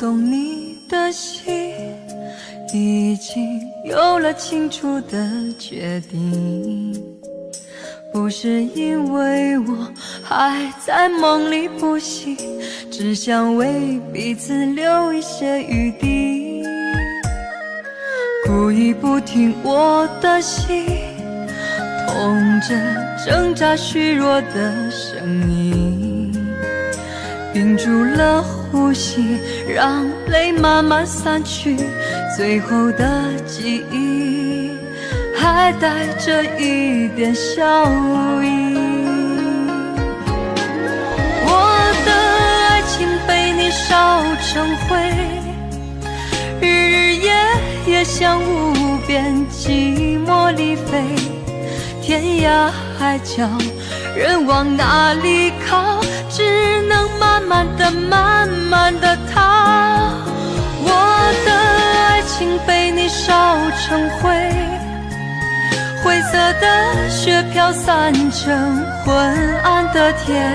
懂你的心，已经有了清楚的决定。不是因为我还在梦里不醒，只想为彼此留一些余地。故意不听我的心，痛着挣扎虚弱的声音，屏住了呼吸，让泪慢慢散去，最后的记忆还带着一点笑意。我的爱情被你烧成灰，日日夜夜像无边寂寞里飞，天涯海角人往哪里靠，只能慢慢的慢慢的逃。我的爱情被你烧成灰，灰色的雪飘散成昏暗的天，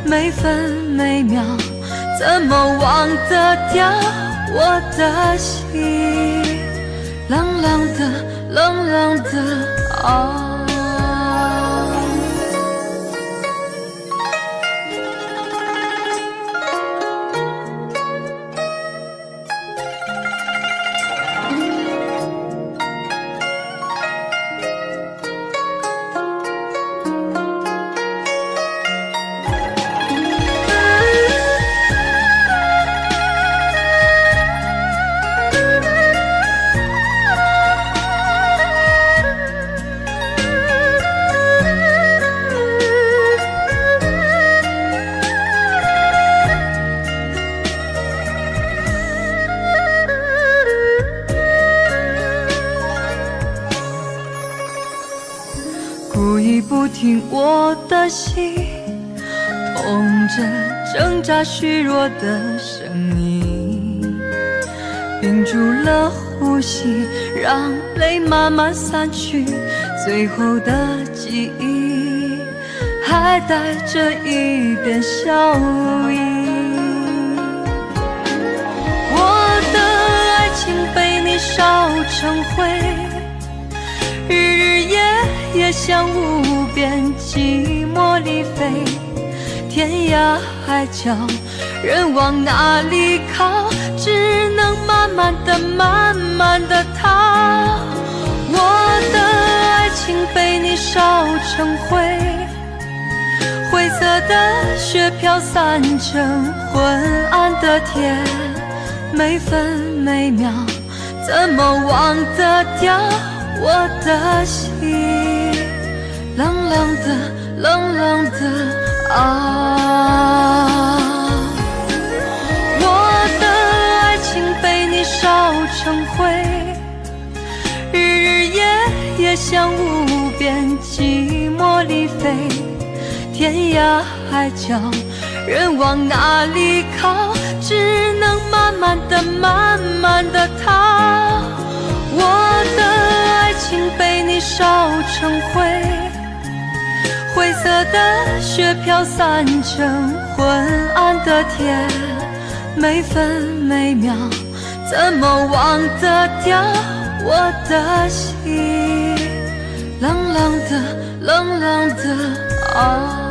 每分每秒怎么忘得掉我的心，冷冷的冷冷的啊。故意不听我的心，痛着挣扎虚弱的声音，屏住了呼吸，让泪慢慢散去，最后的记忆还带着一点笑意。我的爱情被你烧成灰，日日夜夜像无边寂寞里飞，天涯海角人往哪里靠，只能慢慢的慢慢的逃。我的爱情被你烧成灰，灰色的雪飘散成昏暗的天，每分每秒怎么忘得掉我的心，冷冷的冷冷的啊。我的爱情被你烧成灰，日日夜夜像无边寂寞里飞，天涯海角人往哪里靠，只能慢慢的慢慢的逃。我的爱情被你烧成灰，灰色的雪飘散成昏暗的天，每分每秒怎么忘得掉我的心，冷冷的冷冷的啊。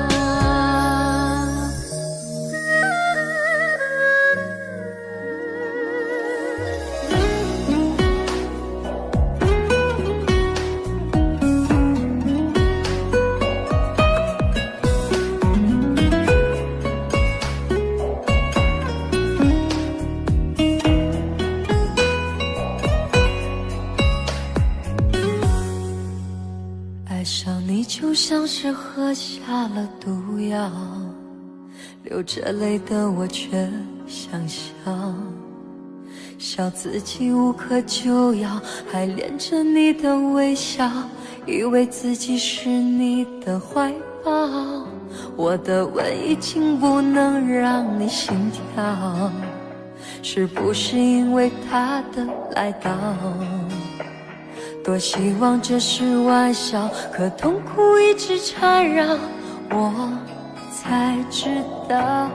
爱上你就像是喝下了毒药，流着泪的我却想笑，笑自己无可救药，还恋着你的微笑，以为自己是你的怀抱。我的吻已经不能让你心跳，是不是因为他的来到？多希望这是玩笑，可痛苦一直缠绕，我才知道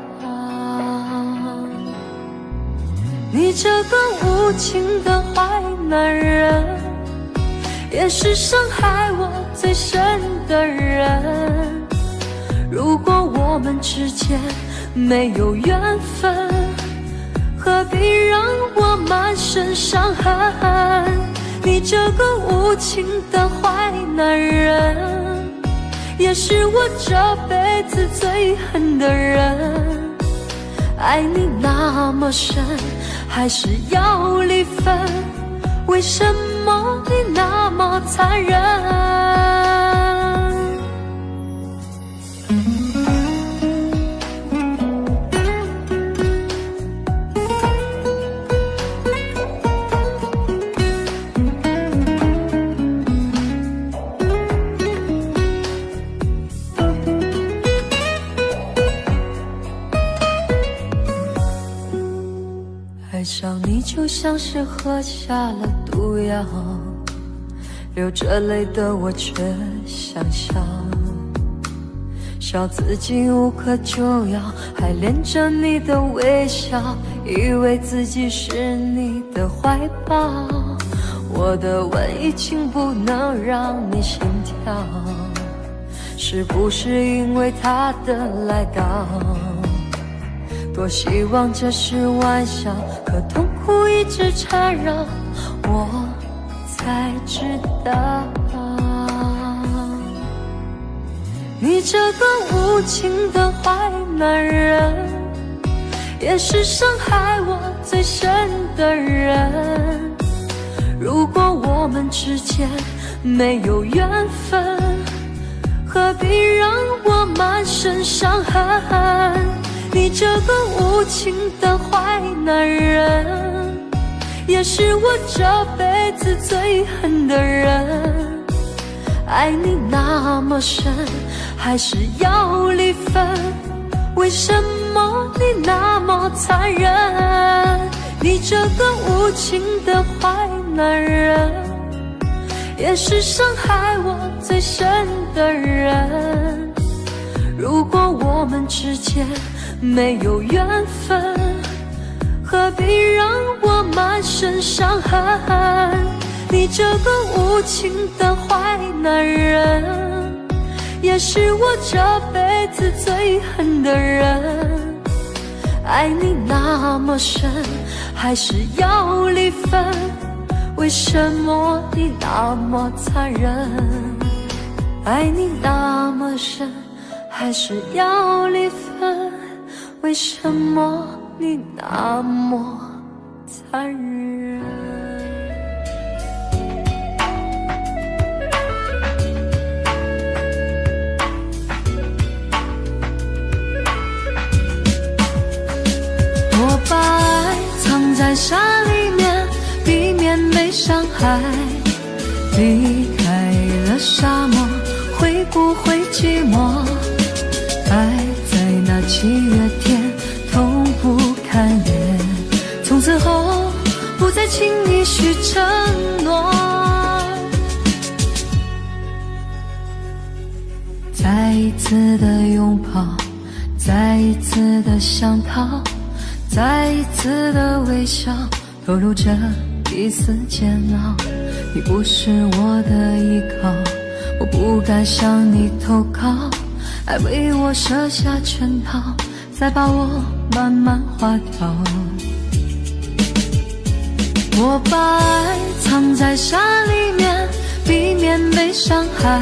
你这个无情的坏男人，也是伤害我最深的人。如果我们之间没有缘分，何必让我满身伤痕？你这个无情的坏男人，也是我这辈子最恨的人。爱你那么深，还是要离分？为什么你那么残忍？爱上你就像是喝下了毒药，流着泪的我却想笑，笑自己无可救药，还恋着你的微笑，以为自己是你的怀抱。我的吻已经不能让你心跳，是不是因为他的来到？多希望这是玩笑，可痛苦一直缠绕，我才知道，你这个无情的坏男人，也是伤害我最深的人。如果我们之间没有缘分，何必让我满身伤痕？你这个无情的坏男人，也是我这辈子最恨的人。爱你那么深，还是要离分？为什么你那么残忍？你这个无情的坏男人，也是伤害我最深的人。如果我们之间没有缘分，何必让我满身伤痕？你这个无情的坏男人，也是我这辈子最恨的人。爱你那么深，还是要离分？为什么你那么残忍？爱你那么深，还是要离分？为什么你那么残忍？我把爱藏在沙里面，避免被伤害。离开了沙漠，会不会寂寞？爱在那7月天痛不堪言，从此后不再轻易许承诺。再一次的拥抱，再一次的想逃，再一次的微笑，透露着一丝煎熬。你不是我的依靠，我不敢向你投靠，爱为我设下圈套，再把我慢慢划掉。我把爱藏在沙里面，避免被伤害。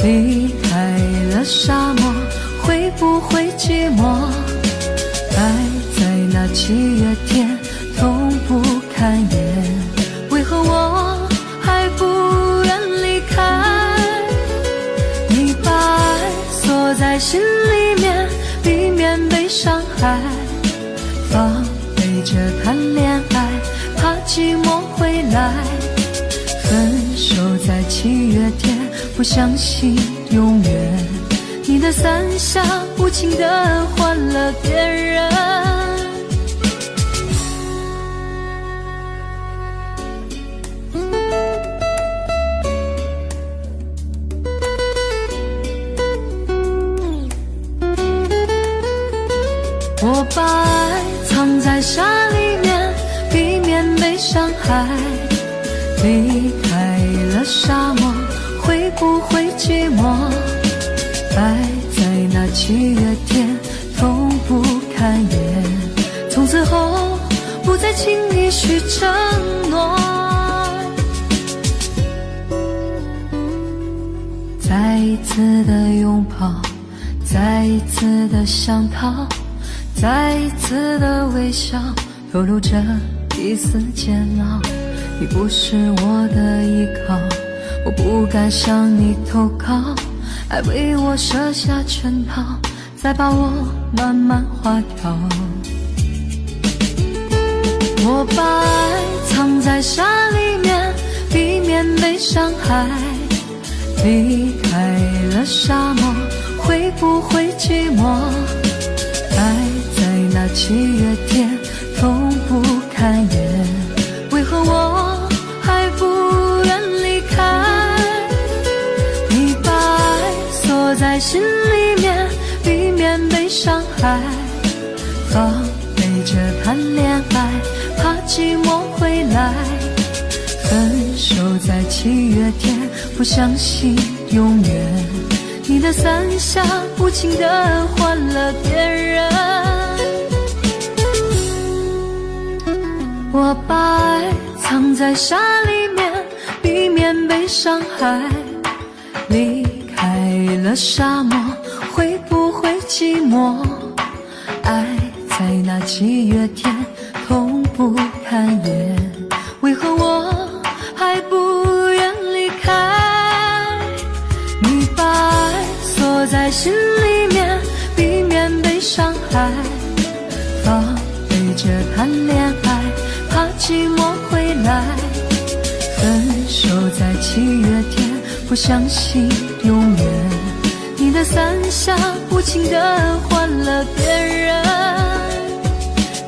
离开了沙漠，会不会寂寞？爱在那7月天痛不堪言，为何我还不愿离开？你把爱锁在心里面，避免被伤害，防备着谈恋爱，怕寂寞回来。分手在7月天，不相信永远，你的伞下无情地换了别人。我把爱藏在沙里面，海，离开了沙漠，会不会寂寞？爱在那7月天，痛不堪言。从此后，不再轻易许承诺。再一次的拥抱，再一次的想逃，再一次的微笑，透露着一丝煎熬。你不是我的依靠，我不敢向你投靠，爱为我设下圈套，再把我慢慢划掉。我把爱藏在沙里面，避免被伤害。离开了沙漠，会不会寂寞？爱在那7月天，痛不堪言。为何我还不愿离开？你把爱锁在心里面，避免被伤害。防备着谈恋爱，怕寂寞回来。分手在7月天，不相信永远。你的伞下无情地换了别人。我把爱藏在沙里面，避免被伤害。离开了沙漠，会不会寂寞？爱在那7月天，痛不堪言。为何我还不愿离开？你把爱锁在心里面，避免被伤害。防备着谈恋爱，怕寂寞回来。分手在7月天，不相信永远。你的伞下无情地换了别人。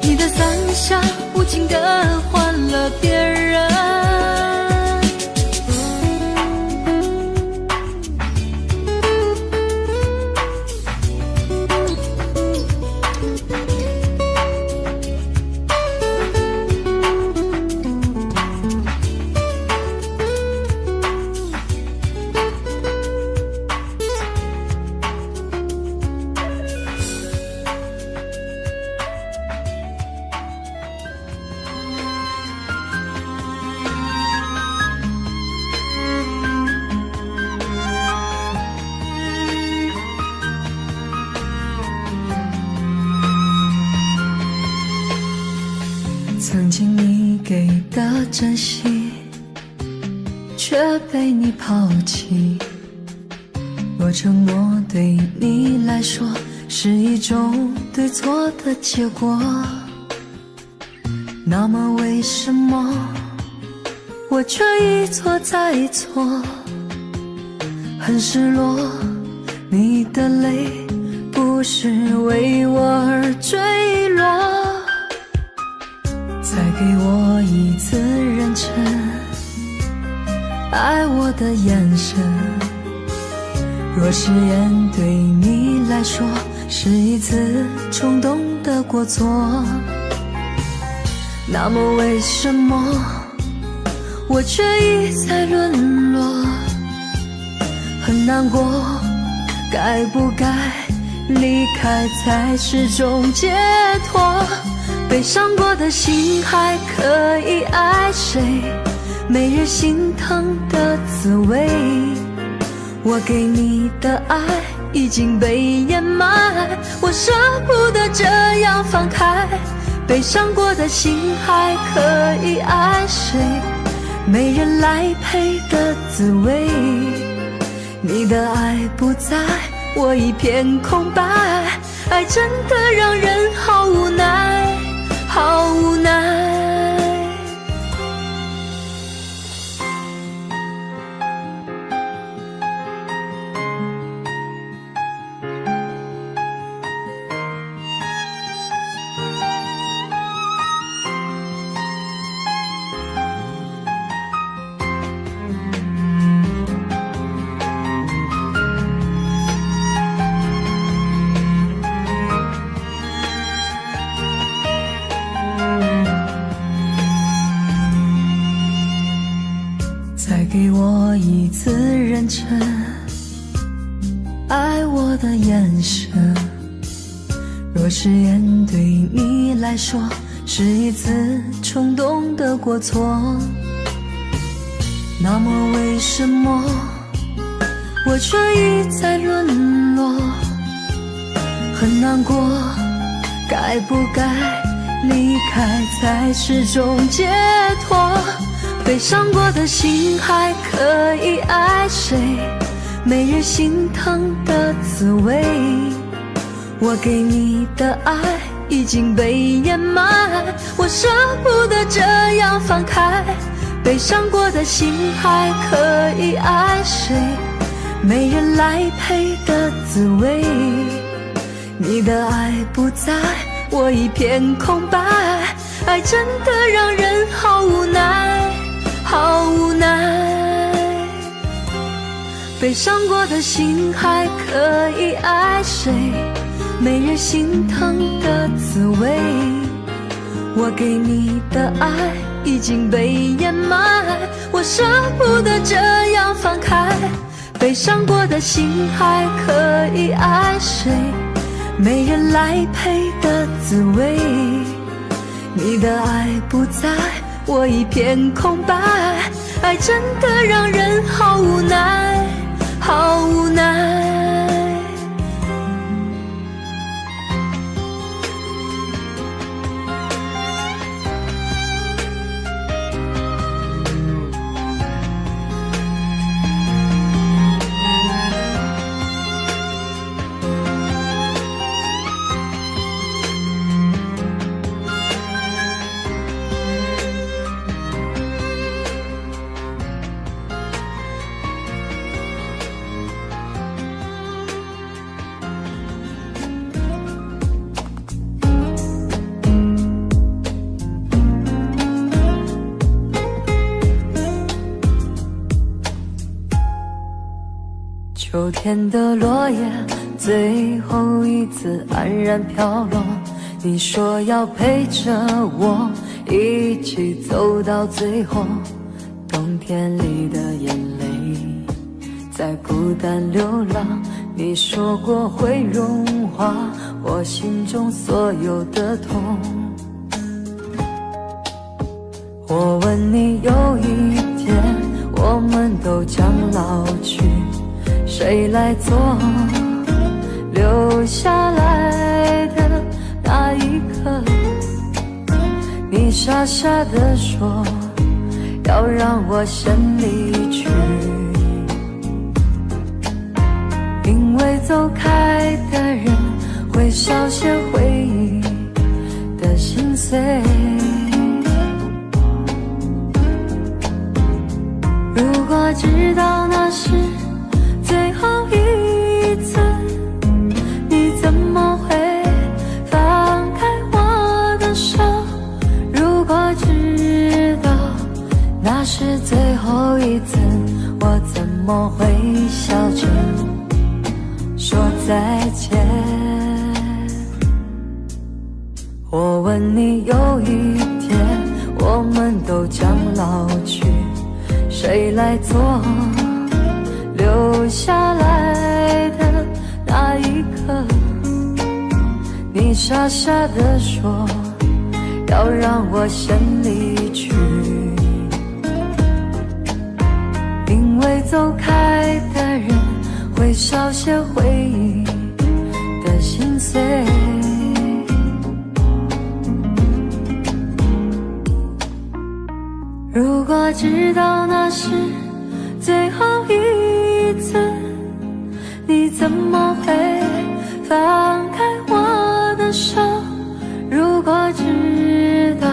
你的伞下无情地换了别人。曾经你给的珍惜，却被你抛弃。若承诺对你来说是一种对错的结果，那么为什么我却一错再错？很失落，你的泪不是为我而坠落。再给我一次认真爱我的眼神。若誓言对你来说是一次冲动的过错，那么为什么我却一再沦落？很难过，该不该离开才是种解脱？被伤过的心还可以爱谁？没人心疼的滋味，我给你的爱已经被掩埋，我舍不得这样放开。被伤过的心还可以爱谁？没人来陪的滋味，你的爱不在，我一片空白。爱真的让人好无奈，好无奈。再给我一次认真爱我的眼神。若誓言对你来说是一次冲动的过错，那么为什么我却一再沦落？很难过，该不该离开才是种解脱？悲伤过的心还可以爱谁？没人心疼的滋味，我给你的爱已经被掩埋，我舍不得这样放开。悲伤过的心还可以爱谁？没人来陪的滋味，你的爱不在，我一片空白。爱真的让人好无奈，好无奈。悲伤过的心还可以爱谁？没人心疼的滋味，我给你的爱已经被掩埋，我舍不得这样放开。悲伤过的心还可以爱谁？没人来陪的滋味，你的爱不在，我一片空白。爱真的让人好无奈，好无奈。秋天的落叶最后一次黯然飘落，你说要陪着我一起走到最后，冬天里的眼泪在孤单流浪，你说过会融化我心中所有的痛。我问你，有一天我们都将老去，谁来做留下来的那一刻？你傻傻地说要让我先离去，因为走开的人会少些回忆的心碎。如果知道那是最后一次，你怎么会放开我的手？如果知道那是最后一次，我怎么会笑着说再见？我问你，有一天我们都将老去，谁来做留下来的那一刻？你傻傻地说要让我先离去，因为走开的人会少些回忆的心碎。如果知道那是最后一次，你怎么会放开我的手？如果知道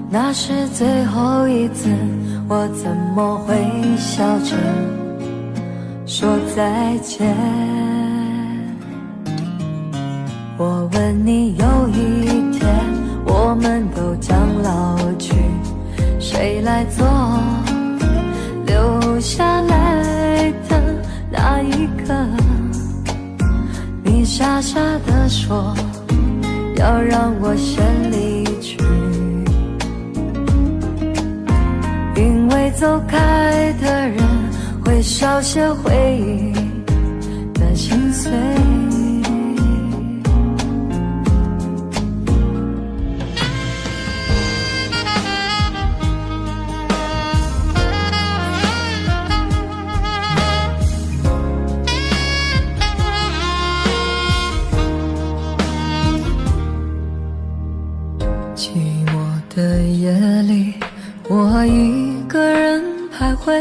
那是最后一次，我怎么会笑着说再见？我问你，有一天我们都将老去，谁来做留下来的那一刻？你傻傻地说要让我先离去，因为走开的人会少些回忆的心碎。寂寞的夜里，我一个人徘徊，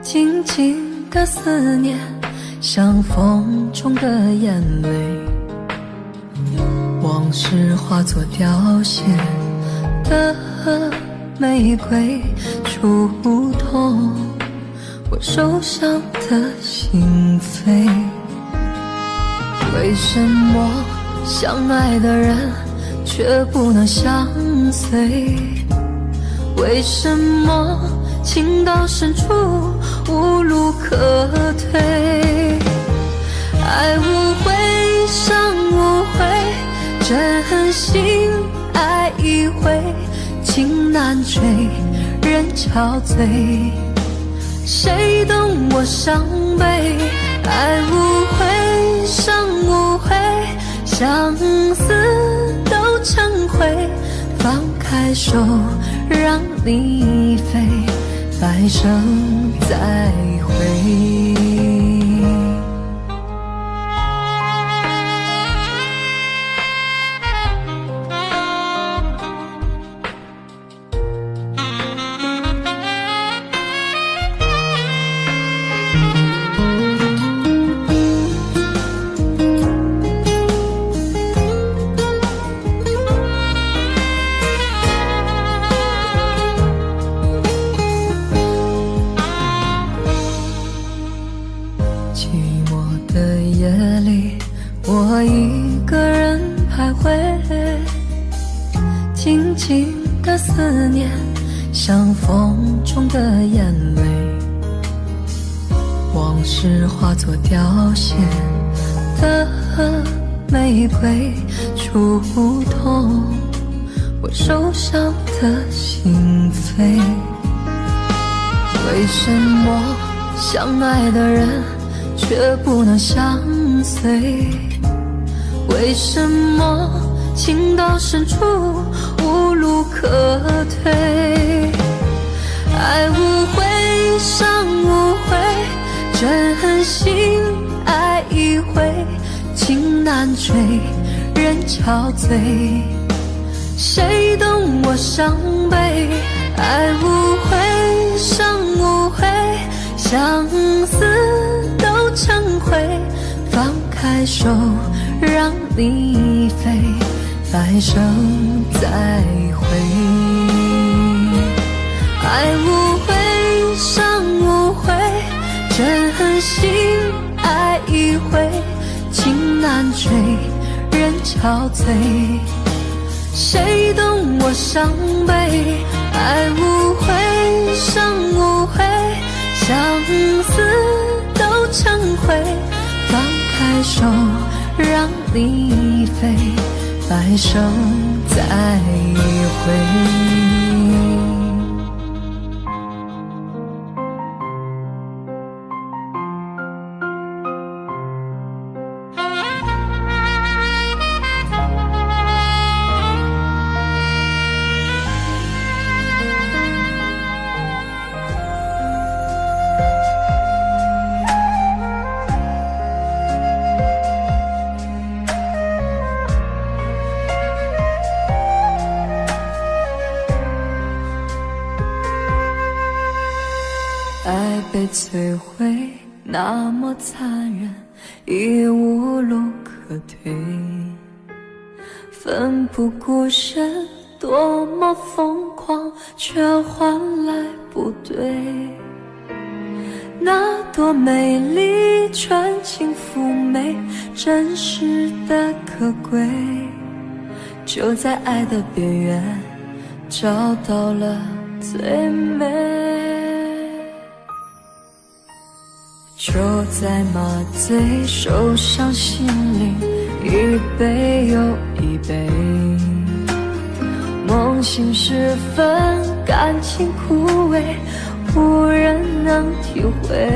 静静的思念像风中的眼泪，往事化作凋谢的玫瑰，触痛我受伤的心扉。为什么相爱的人却不能相随？为什么情到深处无路可退？爱无悔，伤无悔，真心爱一回，情难追，人憔悴。谁懂我伤悲？爱无悔，伤无悔，相思都成灰，放开手让你飞，来生再会。我一个人徘徊，静静的思念像风中的眼泪，往事化作凋谢的玫瑰，触痛我受伤的心扉。为什么相爱的人却不能相随？为什么情到深处无路可退？爱无悔，伤无悔，真心爱一回，情难追，人憔悴。谁懂我伤悲？爱无悔，伤无悔，相思都成灰，放开手让你飞，来生再会。爱无悔，伤无悔，真心爱一回，情难追，人憔悴。谁懂我伤悲？爱无悔，伤无悔，相思都成灰，放开手让你飞，来生再会。爱被摧毁，那么残忍，已无路可退。奋不顾身，多么疯狂，却换来不对。那多美丽，纯情妩媚，真实的可贵，就在爱的边缘找到了最美。就在麻醉，受伤心灵一杯又一杯，梦醒时分，感情枯萎，无人能体会。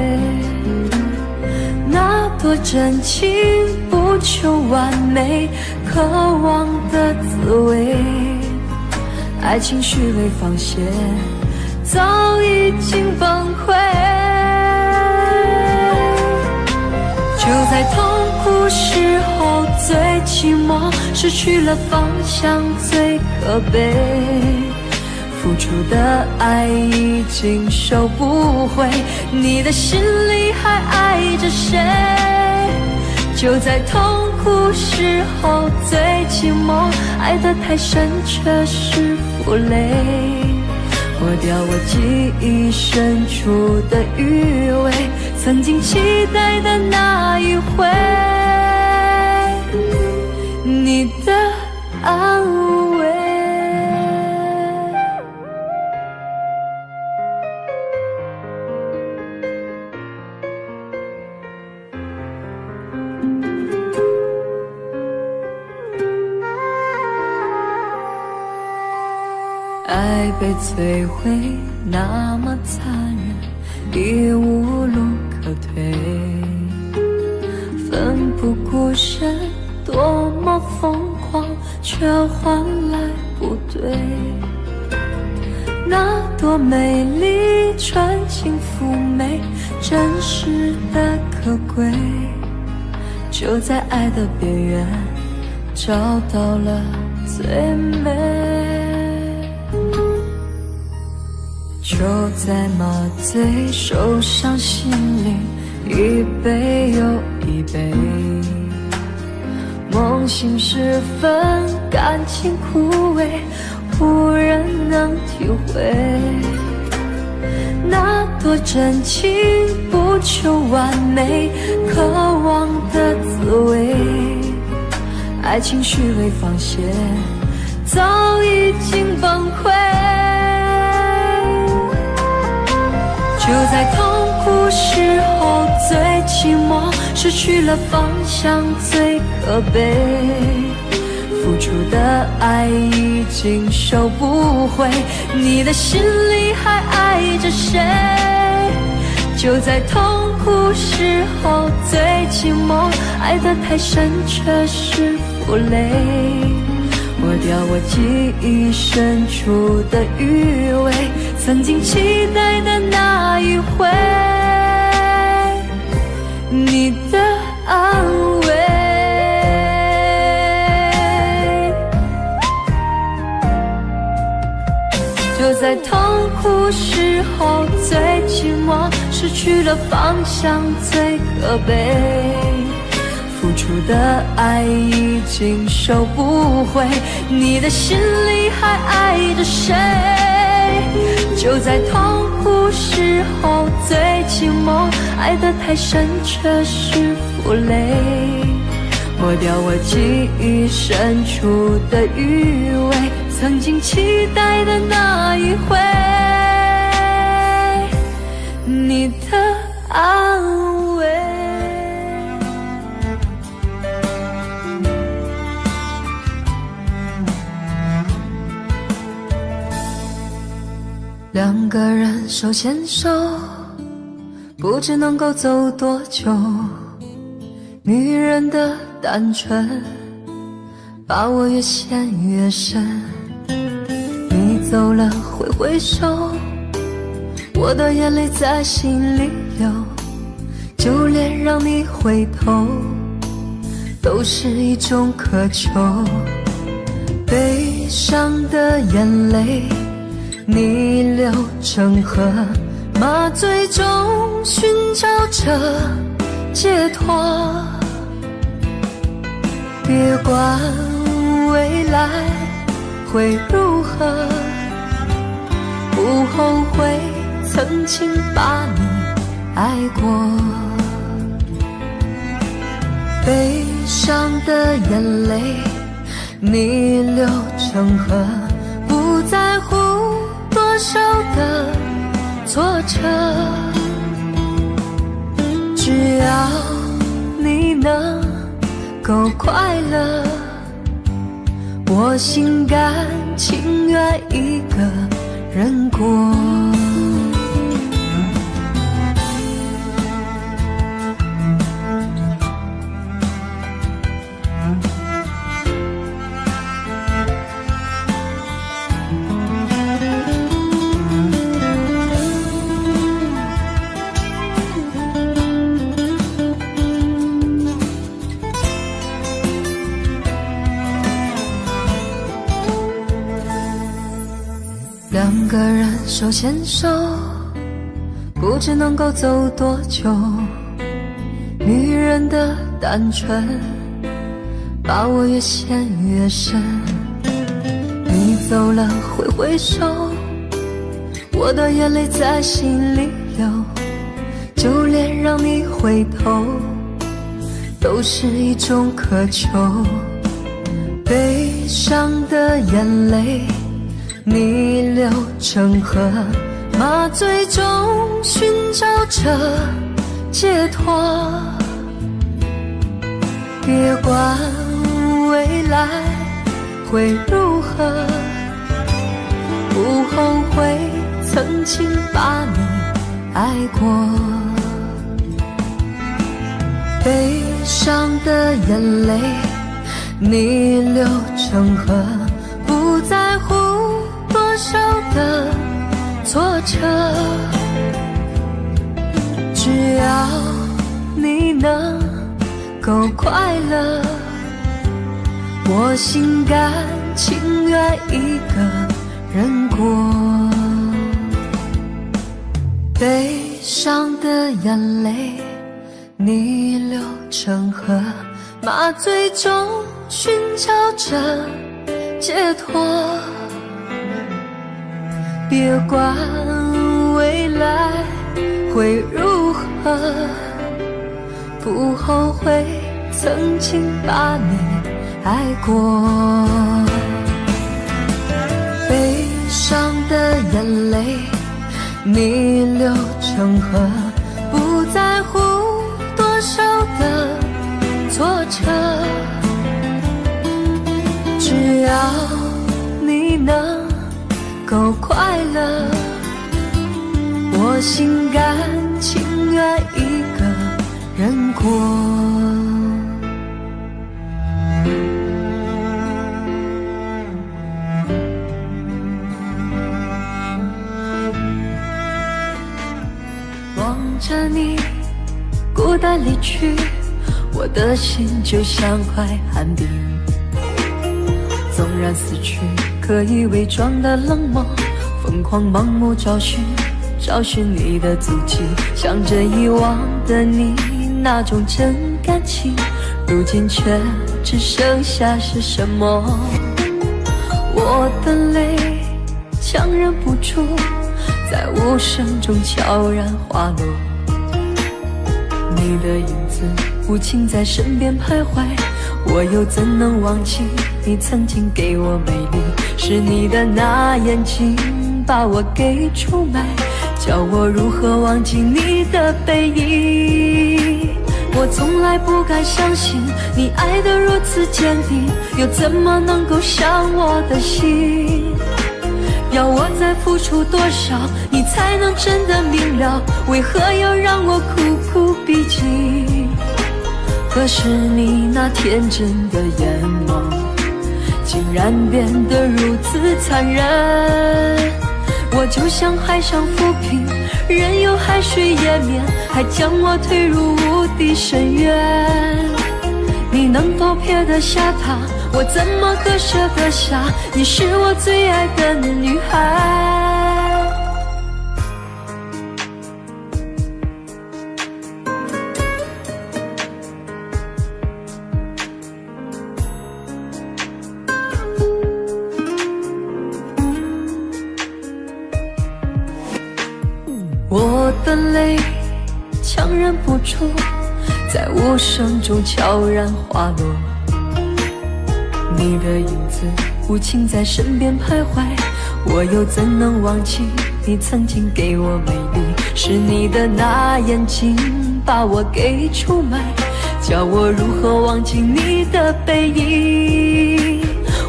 那多真情不求完美，渴望的滋味，爱情虚伪放线，早已经崩溃。就在痛苦时候最寂寞，失去了方向最可悲，付出的爱已经收不回，你的心里还爱着谁？就在痛苦时候最寂寞，爱得太深却是负累，抹掉我记忆深处的余味，曾经期待的那一回，你的安慰。爱被摧毁那么残忍，已无路可退，奋不顾身，多么疯狂，却换来不对。那多美丽纯情妩媚，真实的可贵，就在爱的边缘找到了最美。就在麻醉受伤心灵，一杯又一杯，梦醒时分感情枯萎，无人能体会。那多真情不求完美，渴望的滋味，爱情虚伪放线，早已经崩溃。就在痛苦时候最寂寞，失去了方向最可悲，付出的爱已经收不回，你的心里还爱着谁？就在痛苦时候最寂寞，爱得太深却是负累，抹掉我记忆深处的余味，曾经期待的那一回，你的安慰。就在痛苦时候最寂寞，失去了方向最可悲，付出的爱已经收不回，你的心里还爱着谁？就在痛苦时候最寂寞，爱得太深却是负累，抹掉我记忆深处的余味，曾经期待的那一回，你的安慰。两个人手牵手，不知能够走多久，女人的单纯把我越陷越深，你走了挥挥手，我的眼泪在心里流，就连让你回头都是一种渴求，悲伤的眼泪逆流成河，麻醉中寻找着解脱，别管未来会如何，不后悔曾经把你爱过，悲伤的眼泪逆流成河，不在乎多少的挫折，只要你能够快乐，我心甘情愿一个人过。手牵手，不知能够走多久。女人的单纯，把我越陷越深。你走了挥挥手，我的眼泪在心里流。就连让你回头，都是一种渴求。悲伤的眼泪逆流成河，麻醉中寻找着解脱。别管未来会如何，不后悔曾经把你爱过。悲伤的眼泪逆流成河，不在乎多少的挫折，只要你能够快乐，我心甘情愿一个人过。悲伤的眼泪逆流成河，麻醉中寻找着解脱。别管未来会如何，不后悔曾经把你爱过。悲伤的眼泪逆流成河，不在乎多少的挫折，只要你能够快乐，我心甘情愿一个人过。望着你孤单离去，我的心就像块寒冰。纵然死去，可以伪装的冷漠，疯狂盲目找寻你的足迹，想着遗忘的你那种真感情，如今却只剩下是什么？我的泪强忍不住，在无声中悄然滑落。你的影子无情在身边徘徊，我又怎能忘记你曾经给我美丽？是你的那眼睛把我给出卖，叫我如何忘记你的背影？我从来不敢相信你爱得如此坚定，又怎么能够伤我的心？要我再付出多少，你才能真的明了？为何要让我苦苦逼近？可是你那天真的眼眸，竟然变得如此残忍。我就像海上浮萍，任由海水淹没，还将我推入无底深渊。你能否撇得下他？我怎么割舍得下？你是我最爱的女孩。我的泪强忍不住，在无声中悄然滑落。你的影子无情在身边徘徊，我又怎能忘记你曾经给我美丽？是你的那眼睛把我给出卖，叫我如何忘记你的背影？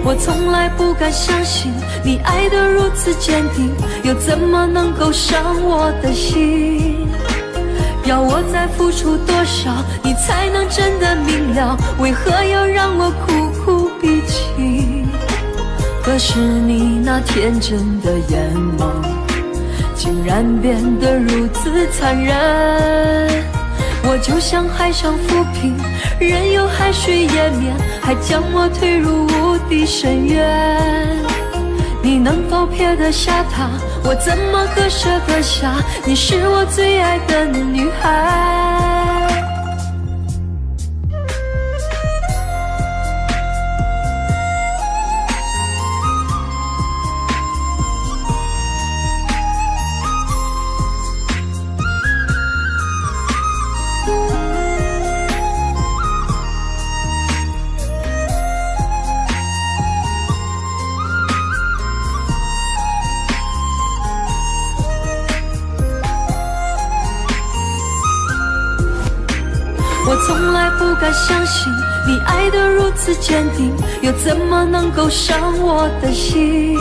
我从来不敢相信你爱得如此坚定，又怎么能够伤我的心？要我再付出多少，你才能真的明了？为何要让我苦苦逼近？可是你那天真的眼眸，竟然变得如此残忍。我就像海上浮萍，任由海水淹没，还将我推入无底深渊。你能否撇得下他？我怎么割舍得下？你是我最爱的女孩。我从来不敢相信你爱得如此坚定，又怎么能够伤我的心？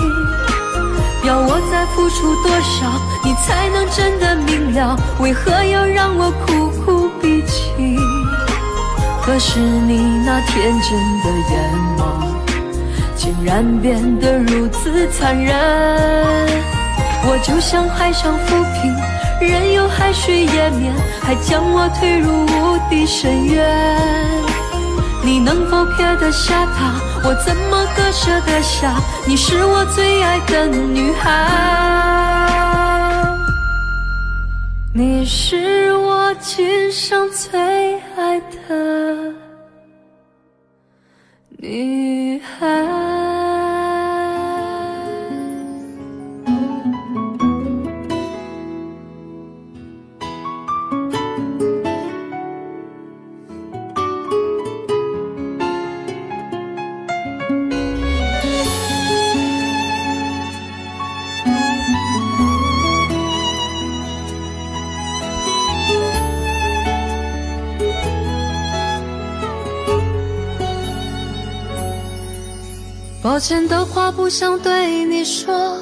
要我再付出多少，你才能真的明了？为何要让我苦苦逼近？可是你那天真的眼眸，竟然变得如此残忍。我就像海上浮萍，任由海水淹没，还将我推入无底深渊。你能否撇得下他？我怎么割舍得下？你是我最爱的女孩，你是我今生最爱的女孩。抱歉的话不想对你说，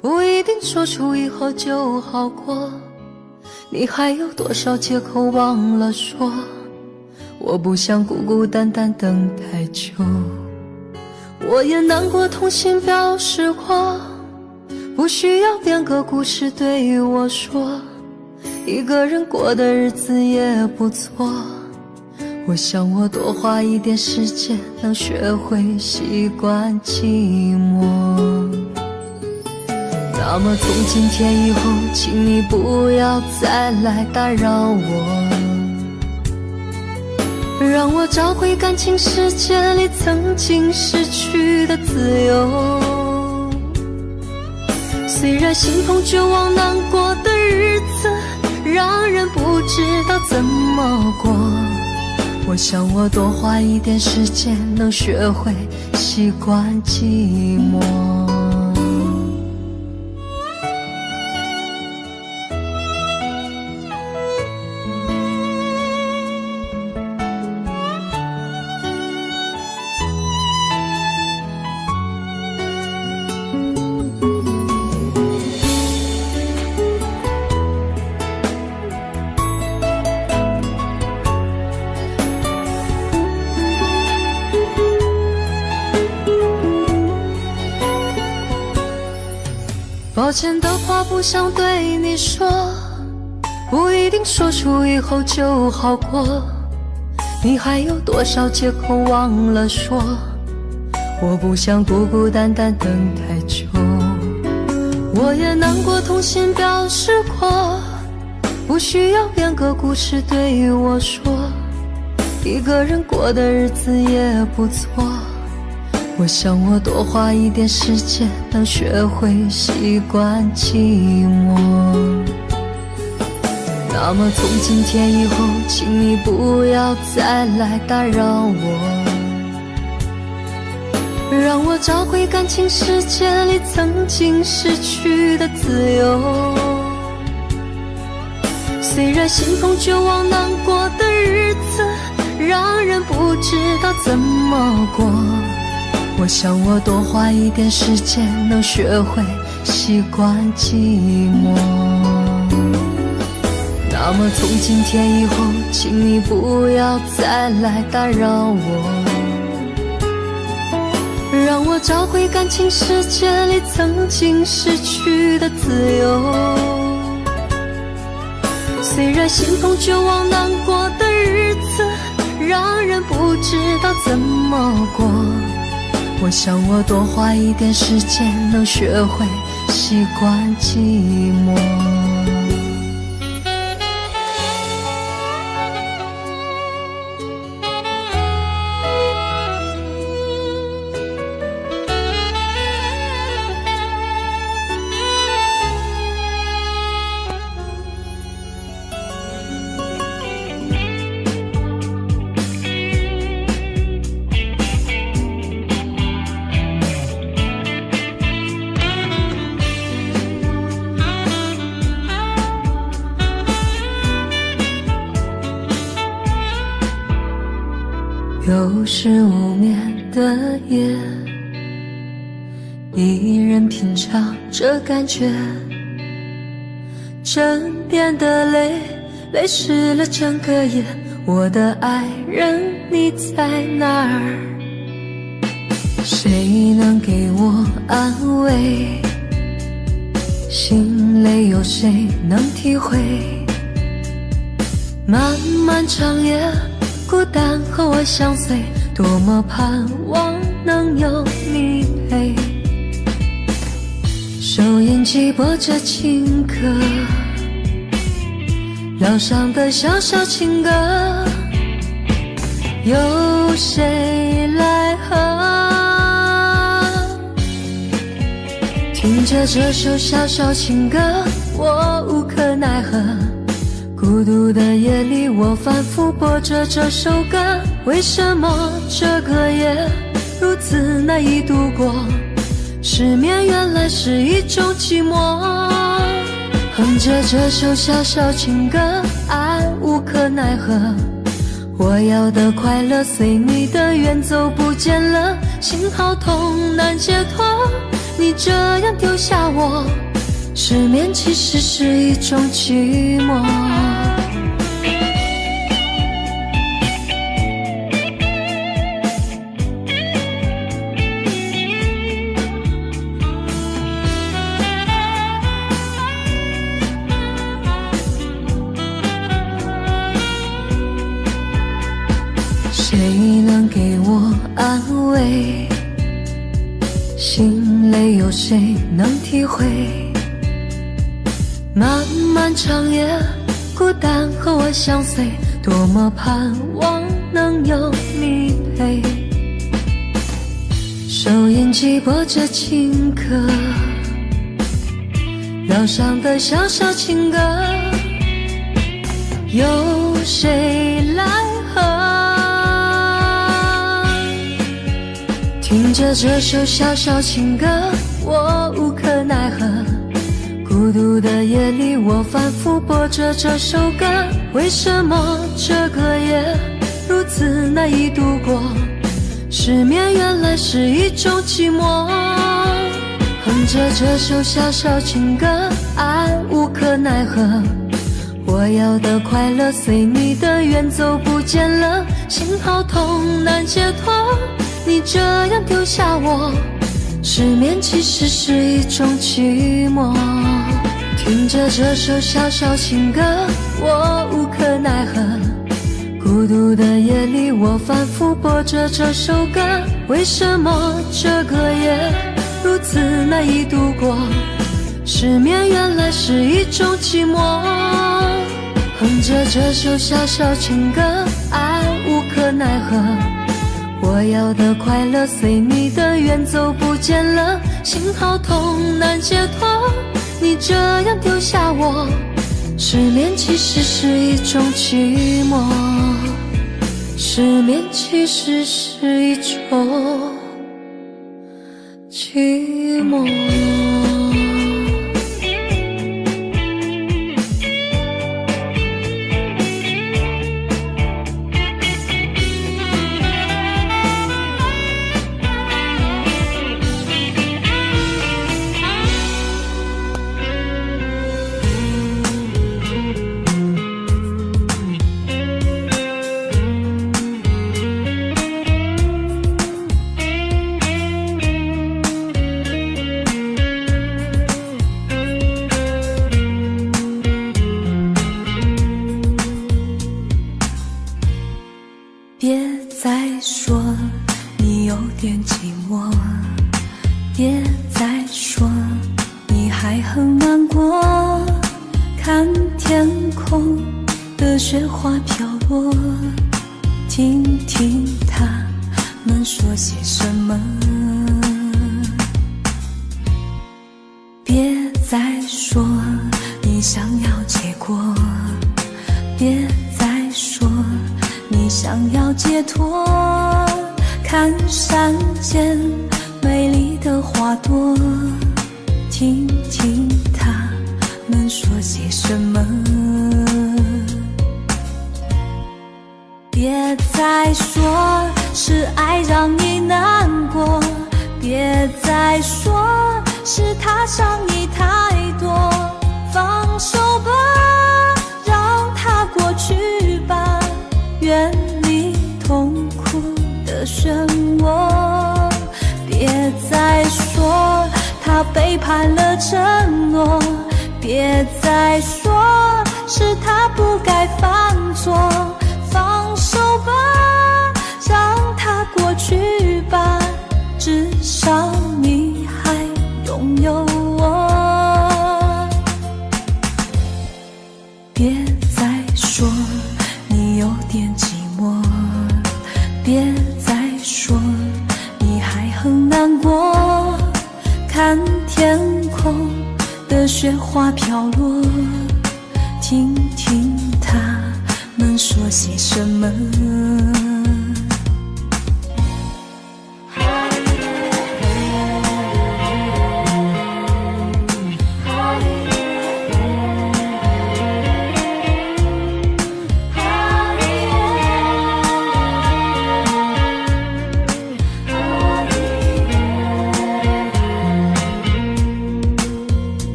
不一定说出以后就好过。你还有多少借口忘了说？我不想孤孤单单等太久。我也难过痛心表示过，不需要编个故事对我说，一个人过的日子也不错。我想我多花一点时间，能学会习惯寂寞。那么从今天以后，请你不要再来打扰我，让我找回感情世界里曾经失去的自由。虽然心痛绝望难过的日子，让人不知道怎么过，我想我多花一点时间，能学会习惯寂寞。抱歉的话不想对你说，不一定说出以后就好过。你还有多少借口忘了说？我不想孤孤单单等太久。我也难过痛心表示过，不需要编个故事对我说，一个人过的日子也不错。我想我多花一点时间，能学会习惯寂寞。那么从今天以后，请你不要再来打扰我，让我找回感情世界里曾经失去的自由。虽然心痛绝望难过的日子，让人不知道怎么过，我想我多花一点时间，能学会习惯寂寞。那么从今天以后，请你不要再来打扰我，让我找回感情世界里曾经失去的自由。虽然心痛绝望难过的日子，让人不知道怎么过，我想我多花一点时间，能学会习惯寂寞。又是无眠的夜，一人品尝这感觉，枕边的泪泪湿了整个夜。我的爱人你在哪儿？谁能给我安慰？心累有谁能体会？漫漫长夜孤单和我相随，多么盼望能有你陪。收音机播着情歌，疗伤的小小情歌，有谁来和？听着这首小小情歌，我无可奈何。孤独的夜里，我反复播着这首歌，为什么这个夜如此难以度过？失眠原来是一种寂寞。哼着这首小小情歌，爱无可奈何。我要的快乐随你的远走不见了，心好痛难解脱。你这样丢下我，失眠其实是一种寂寞。谁能给我安慰？心累有谁能体会？漫漫长夜孤单和我相随，多么盼望能有你陪。收音机播着情歌，疗伤的小小情歌，有谁来和？听着这首小小情歌，我无可奈何。孤独的夜里，我反复播着这首歌，为什么这个夜如此难以度过？失眠原来是一种寂寞。哼着这首小小情歌，爱无可奈何。我要的快乐随你的远走不见了，心好痛难解脱。你这样丢下我，失眠其实是一种寂寞。听着这首小小情歌，我无可奈何。孤独的夜里，我反复播着这首歌，为什么这个夜如此难以度过？失眠原来是一种寂寞。哼着这首小小情歌，爱无可奈何。我要的快乐随你的远走不见了，心好痛难解脱。你这样丢下我，失眠其实是一种寂寞。失眠其实是一种寂寞。雪花飘落，听听他们说些什么。别再说你想要结果，别再说你想要解脱，看山间美丽的花朵，听听他们说些什么。别再说是爱让你难过，别再说是他伤你太多，放手吧，让它过去吧，远离痛苦的漩涡。别再说他背叛了承诺，别再说是他不该犯错，放手吧，让它过去吧，至少你还拥有我。别再说你有点寂寞，别再说你还很难过，看天空的雪花飘落，听听他们说些什么。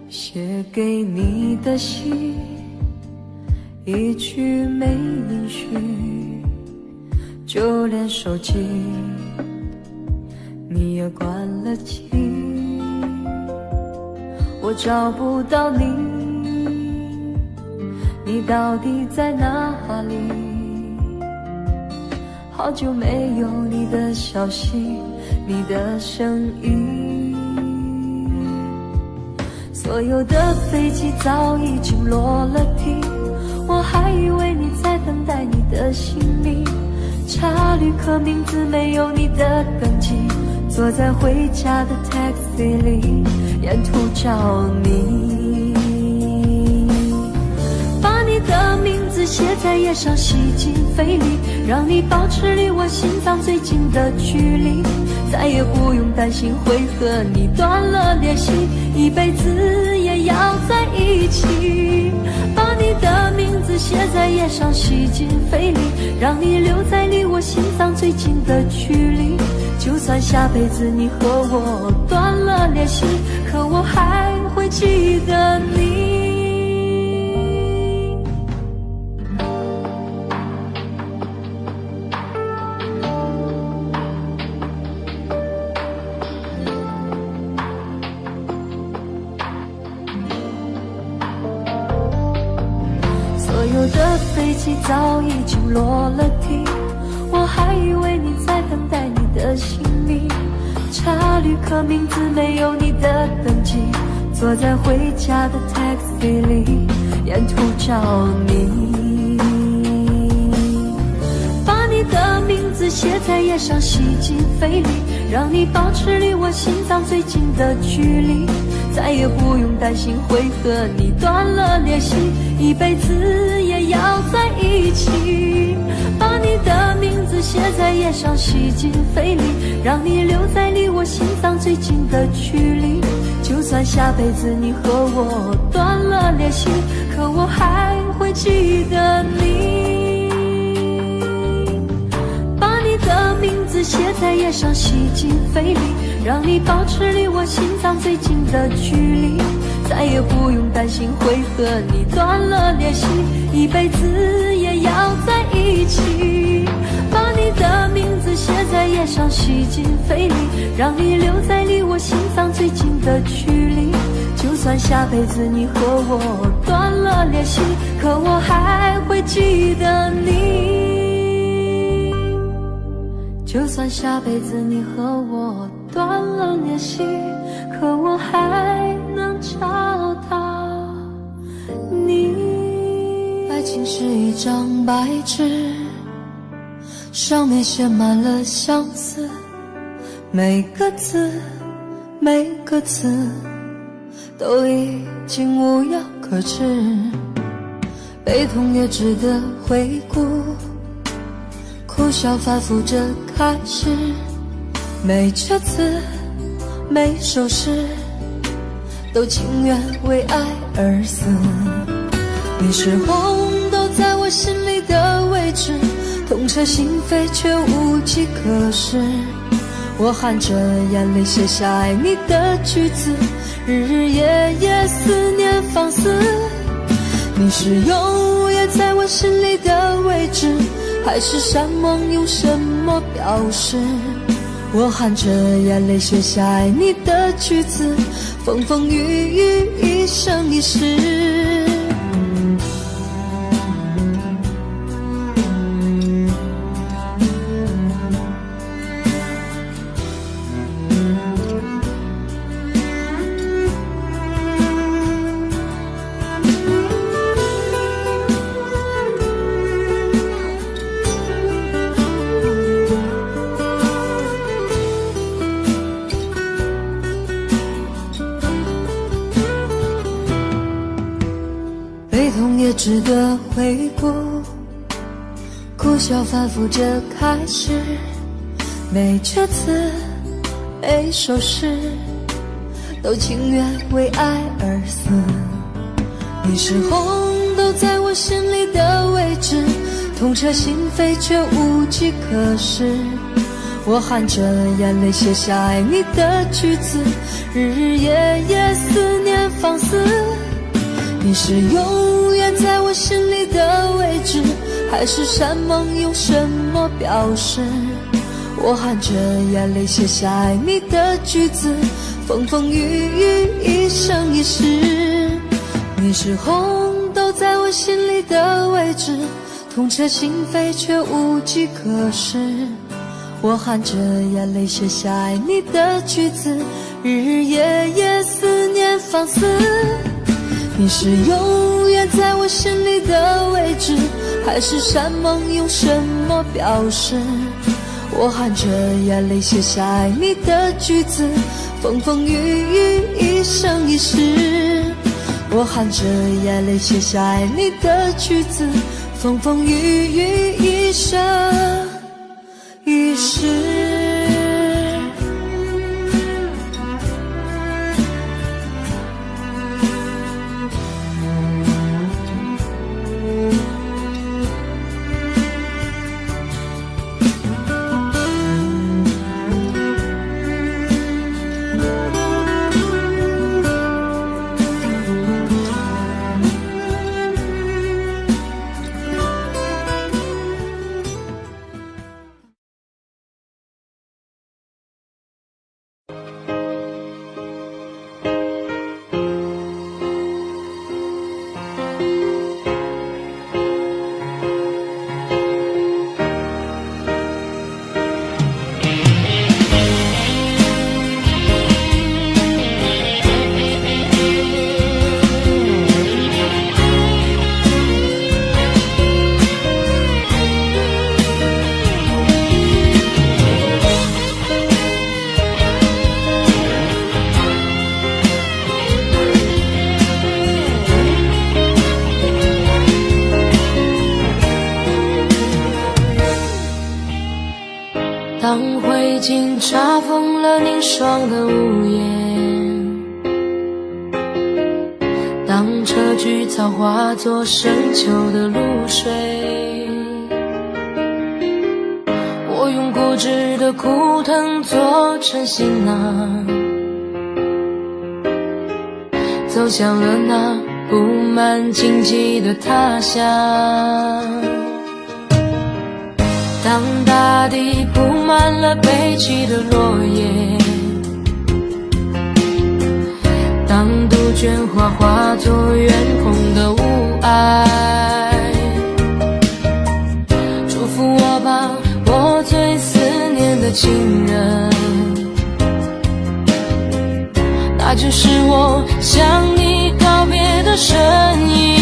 写给你的信，一句没音讯，就连手机你也关了机，我找不到你，你到底在哪里？好久没有你的消息，你的声音，所有的飞机早已经落了地，我还以为你在等待你的行李，查旅客名字没有你的登记，坐在回家的 taxi 里，沿途找你，把你的名字写在页上，吸进肺里，让你保持离我心脏最近的距离，再也不用担心会和你断了联系，一辈子也要在一起。把你的名字写在页上，吸进肺里，让你留在离我心脏最近的距离，就算下辈子你和我断了联系，可我还会记得你。所有的飞机早已经落了地，我还以为你在等待你的行李，查旅客名字没有你的登记，坐在回家的 taxi 里，沿途找你，把你的名字写在页上，吸进肺里，让你保持离我心脏最近的距离，再也不用担心会和你断了联系，一辈子也要在一起。把你的名字写在页上，洗进肺里，让你留在离我心脏最近的距离。就算下辈子你和我断了联系，可我还会记得你。把你的名字写在页上，洗进肺里，让你保持离我心脏最近的距离。再也不用担心会和你断了联系，一辈子也要在一起。把你的名字写在页上，洗进肺里，让你留在离我心脏最近的距离。就算下辈子你和我断了联系，可我还会记得你。就算下辈子你和我断了联系，可我还能找到你。爱情是一张白纸，上面写满了相思，每个字每个字都已经无药可治，悲痛也值得回顾，哭笑反复着开始，每阙词每首诗都情愿为爱而死。你是红豆在我心里的位置，痛彻心扉却无计可施。我含着眼泪写下爱你的句子，日日夜夜思念放肆。你是永远在我心里的位置，海誓山盟用什么表示？我含着眼泪写下爱你的句子，风风雨雨一生一世。悲痛也值得回顾，哭笑反复着开始，每阙词每首诗都情愿为爱而死。你是红豆在我心里的位置，痛彻心扉却无计可施。我含着眼泪写下爱你的句子，日日夜夜思念放肆。你是永远在我心里的位置，海誓山盟用什么表示？我含着眼泪写下爱你的句子，风风雨雨一生一世。你是红豆在我心里的位置，痛彻心扉却无计可施。我含着眼泪写下爱你的句子，日日夜夜思念放肆。你是永远在我心里的位置，海誓山盟用什么表示？我含着眼泪写下爱你的句子，风风雨雨一生一世。我含着眼泪写下爱你的句子，风风雨雨一生一世。疯了凝霜的屋檐，当车菊草化作深秋的露水，我用固执的枯藤做成行囊，走向了那布满荆棘的他乡。当大地铺满了悲泣的落叶，当杜鹃花化作远空的雾霭，祝福我吧，我最思念的情人，那就是我向你告别的身影。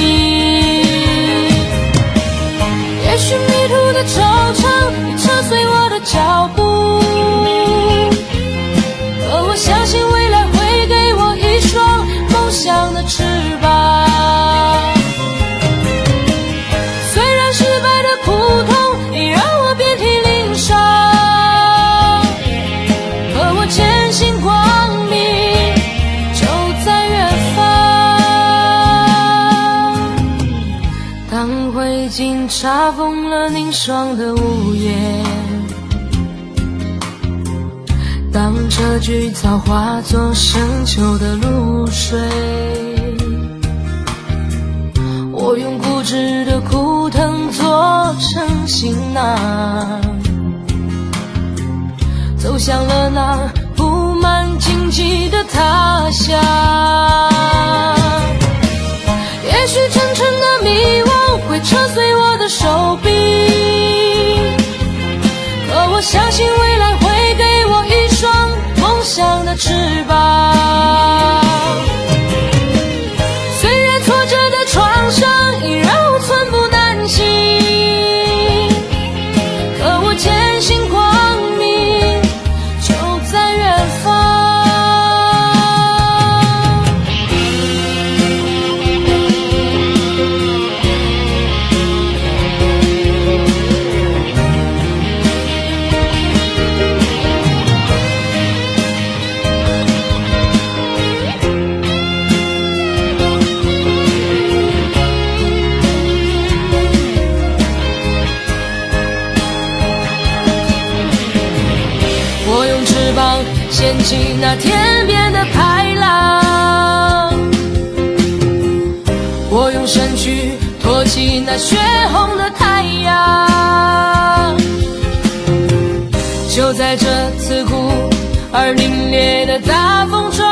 也许迷途的惆怅已扯碎我的脚步，可我相信未来会给我一双梦想的翅膀。虽然失败的苦痛已让我遍体鳞伤，可我坚信光明就在远方。当灰烬查封了凝霜的屋檐，当这菊草化作深秋的露水，我用固执的枯藤做成行囊，走向了那布满荆棘的他乡。也许沉沉的迷惘会扯碎我的手臂，可我相信未来会给我一双梦想的翅膀。虽然挫折的创伤已让我寸步难行，可我坚信光明就在远方。掀起那天边的排浪，我用身躯托起那血红的太阳。就在这刺骨而凛冽的大风中，